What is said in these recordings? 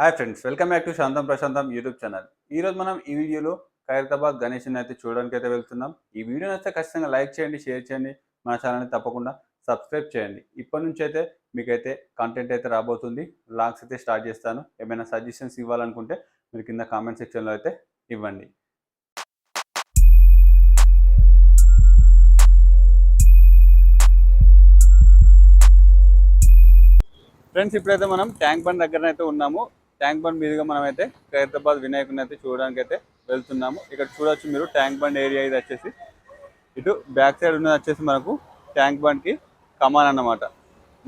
Hi friends, welcome back to శాంతం ప్రశాంతం YouTube channel. ఈరోజు మనం ఈ వీడియోలో ఖైరతాబాద్ గణేష్ని అయితే చూడడానికి అయితే వెళ్తున్నాం. ఈ వీడియో నచ్చితే ఖచ్చితంగా లైక్ చేయండి, షేర్ చేయండి, మన ఛానల్ని తప్పకుండా సబ్స్క్రైబ్ చేయండి. ఇప్పటి నుంచి అయితే మీకైతే కంటెంట్ అయితే రాబోతుంది. వ్లాగ్స్ అయితే స్టార్ట్ చేస్తాను. ఏమైనా సజెషన్స్ ఇవ్వాలనుకుంటే మీరు కింద కామెంట్ సెక్షన్లో అయితే ఇవ్వండి. ఫ్రెండ్స్, ఇప్పుడైతే మనం ట్యాంక్ బండ్ దగ్గర అయితే ఉన్నాము. ట్యాంక్ బండ్ మీదుగా మనం అయితే ఖైరతాబాద్ వినాయకుడిని అయితే చూడడానికి అయితే వెళ్తున్నాము. ఇక్కడ చూడొచ్చు మీరు, ట్యాంక్ బండ్ ఏరియా ఇది వచ్చేసి. ఇటు బ్యాక్ సైడ్ ఉన్నది వచ్చేసి మనకు ట్యాంక్ బండ్కి కమాన్ అన్నమాట.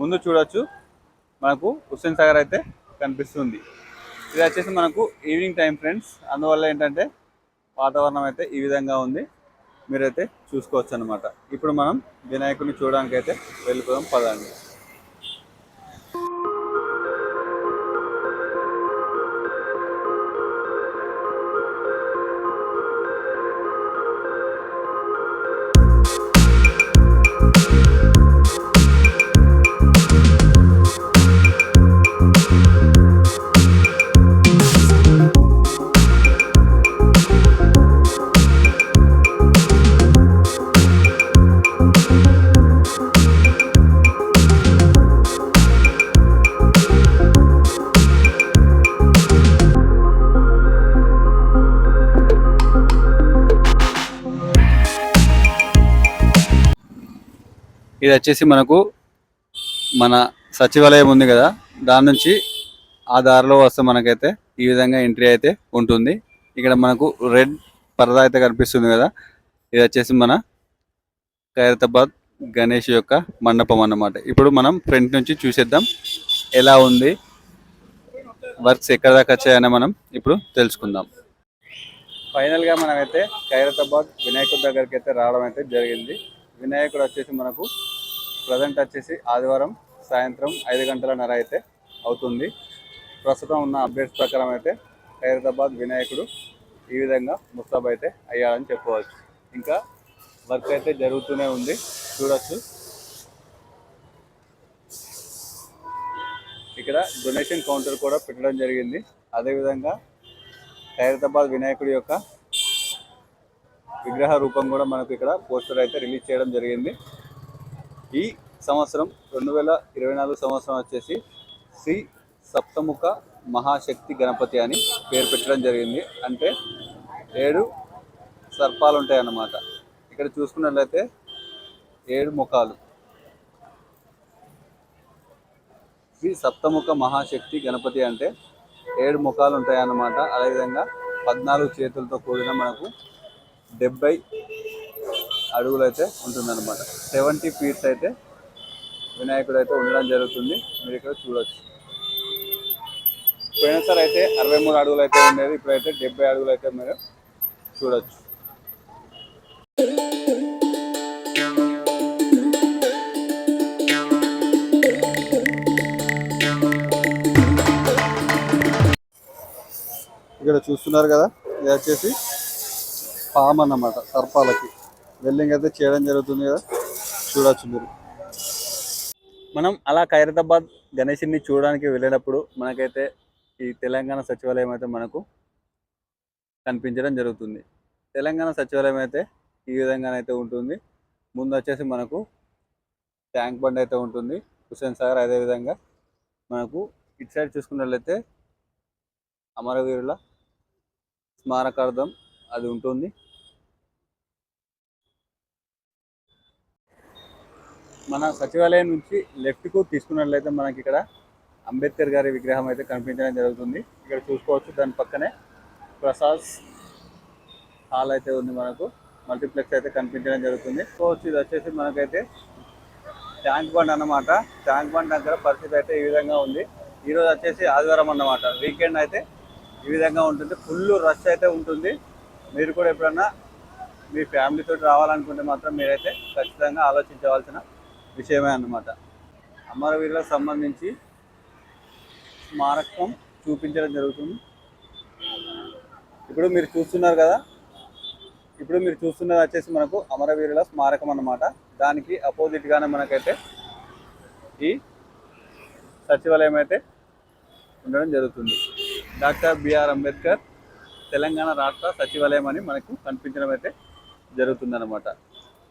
ముందు చూడొచ్చు మనకు హుస్సేన్ సాగర్ అయితే కనిపిస్తుంది. ఇది వచ్చేసి మనకు ఈవినింగ్ టైం ఫ్రెండ్స్, అందువల్ల ఏంటంటే వాతావరణం అయితే ఈ విధంగా ఉంది. మీరైతే చూసుకోవచ్చు అన్నమాట. ఇప్పుడు మనం వినాయకుడిని చూడడానికి అయితే వెళ్ళిపోదాం, పదండి. ఇది వచ్చేసి మనకు మన సచివాలయం ఉంది కదా, దాని నుంచి ఆ దారిలో వస్తే మనకైతే ఈ విధంగా ఎంట్రీ అయితే ఉంటుంది. ఇక్కడ మనకు రెడ్ పరదా అయితే కనిపిస్తుంది కదా, ఇది వచ్చేసి మన ఖైరతాబాద్ గణేష్ యొక్క మండపం అన్నమాట. ఇప్పుడు మనం ఫ్రంట్ నుంచి చూసేద్దాం ఎలా ఉంది, వర్క్స్ ఎక్కడ దాకా వచ్చాయని మనం ఇప్పుడు తెలుసుకుందాం. ఫైనల్గా మనమైతే ఖైరతాబాద్ వినాయకుడి దగ్గరికి అయితే రావడం అయితే జరిగింది. వినాయకుడు వచ్చేసి మనకు ప్రజెంట్ వచ్చేసి ఆదివారం సాయంత్రం 5 గంటలన్నర అయితే అవుతుంది. ప్రస్తుతం ఉన్న అప్డేట్స్ ప్రకారం అయితే ఖైరతాబాద్ వినాయకుడు ఈ విధంగా ముస్తాబ్ అయితే అయ్యాడని చెప్పవచ్చు. ఇంకా వర్క్ అయితే జరుగుతూనే ఉంది, చూడొచ్చు. ఇక్కడ డొనేషన్ కౌంటర్ కూడా పెట్టడం జరిగింది. అదేవిధంగా ఖైరతాబాద్ వినాయకుడి యొక్క విగ్రహ రూపం కూడా మనకు ఇక్కడ పోస్టర్ అయితే రిలీజ్ చేయడం జరిగింది. ఈ సంవత్సరం 2024 సంవత్సరం వచ్చేసి శ్రీ సప్తముఖ మహాశక్తి గణపతి అని పేరు పెట్టడం జరిగింది. అంటే 7 సర్పాలు ఉంటాయి అన్నమాట. ఇక్కడ చూసుకున్నట్లయితే 7 ముఖాలు. శ్రీ సప్తముఖ మహాశక్తి గణపతి అంటే 7 ముఖాలు ఉంటాయి అన్నమాట. అదేవిధంగా 14 చేతులతో కూడిన మనకు 70 అడుగులు అయితే ఉంటుందన్నమాట. 70 ఫీట్స్ అయితే వినాయకుడు అయితే ఉండడం జరుగుతుంది. మీరు ఇక్కడ చూడొచ్చు. పోయినసారి అయితే 63 అడుగులు అయితే ఉండేది, ఇప్పుడైతే 70 అడుగులు అయితే మీరు చూడొచ్చు. ఇక్కడ చూస్తున్నారు కదా, ఇది వచ్చేసి పామ్ అన్నమాట. సర్పాలకి వెల్డింగ్ అయితే చేయడం జరుగుతుంది కదా, చూడొచ్చు మీరు. మనం అలా ఖైరతాబాద్ గణేష్ని చూడడానికి వెళ్ళినప్పుడు మనకైతే ఈ తెలంగాణ సచివాలయం అయితే మనకు కనిపించడం జరుగుతుంది. తెలంగాణ సచివాలయం అయితే ఈ విధంగానైతే ఉంటుంది. ముందు వచ్చేసి మనకు ట్యాంక్ బండ్ అయితే ఉంటుంది, హుస్సేన్ సాగర్. అదేవిధంగా మనకు ఇటు సైడ్ చూసుకున్నట్లయితే అమరవీరుల స్మారకార్థం అది ఉంటుంది. మన సచివాలయం నుంచి లెఫ్ట్కు తీసుకున్నట్లయితే మనకి ఇక్కడ అంబేద్కర్ గారి విగ్రహం అయితే కనిపించడం జరుగుతుంది. ఇక్కడ చూసుకోవచ్చు, దాని పక్కనే ప్రసాద్ హాల్ అయితే ఉంది, మనకు మల్టీప్లెక్స్ అయితే కనిపించడం జరుగుతుంది. చూసుకోవచ్చు, ఇది వచ్చేసి మనకైతే ట్యాంక్ బండ్ అన్నమాట. ట్యాంక్ బండ్ దగ్గర పరిస్థితి అయితే ఈ విధంగా ఉంది. ఈరోజు వచ్చేసి ఆదివారం అన్నమాట, వీకెండ్ అయితే ఈ విధంగా ఉంటుంది. ఫుల్ రష్ అయితే ఉంటుంది. మీరు కూడా ఎప్పుడన్నా మీ ఫ్యామిలీతో రావాలనుకుంటే మాత్రం మీరైతే ఖచ్చితంగా ఆలోచించవలసిన విషయమే అన్నమాట. అమరవీరులకు సంబంధించి స్మారకం చూపించడం జరుగుతుంది. ఇప్పుడు మీరు చూస్తున్నారు కదా, ఇప్పుడు మీరు చూస్తున్నది వచ్చేసి మనకు అమరవీరుల స్మారకం అన్నమాట. దానికి అపోజిట్గానే మనకైతే ఈ సచివాలయం అయితే ఉండడం జరుగుతుంది. డాక్టర్ బిఆర్ అంబేద్కర్ తెలంగాణ రాష్ట్ర సచివాలయం అని మనకు కనిపించడం అయితే జరుగుతుందన్నమాట.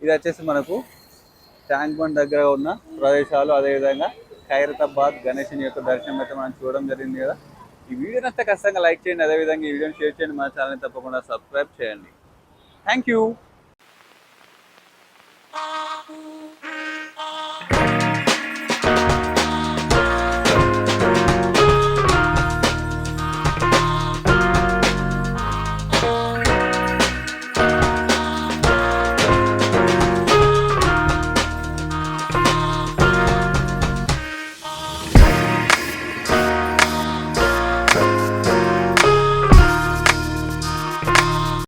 ఇది వచ్చేసి మనకు ట్యాంక్ బండ్ దగ్గర ఉన్న ప్రదేశాలు, అదేవిధంగా ఖైరతాబాద్ గణేశుని యొక్క దర్శనం అయితే మనం చూడడం జరిగింది కదా. ఈ వీడియో నచ్చితే ఖచ్చితంగా లైక్ చేయండి, అదేవిధంగా ఈ వీడియోని షేర్ చేయండి, మన ఛానల్ని తప్పకుండా సబ్స్క్రైబ్ చేయండి. Thank you.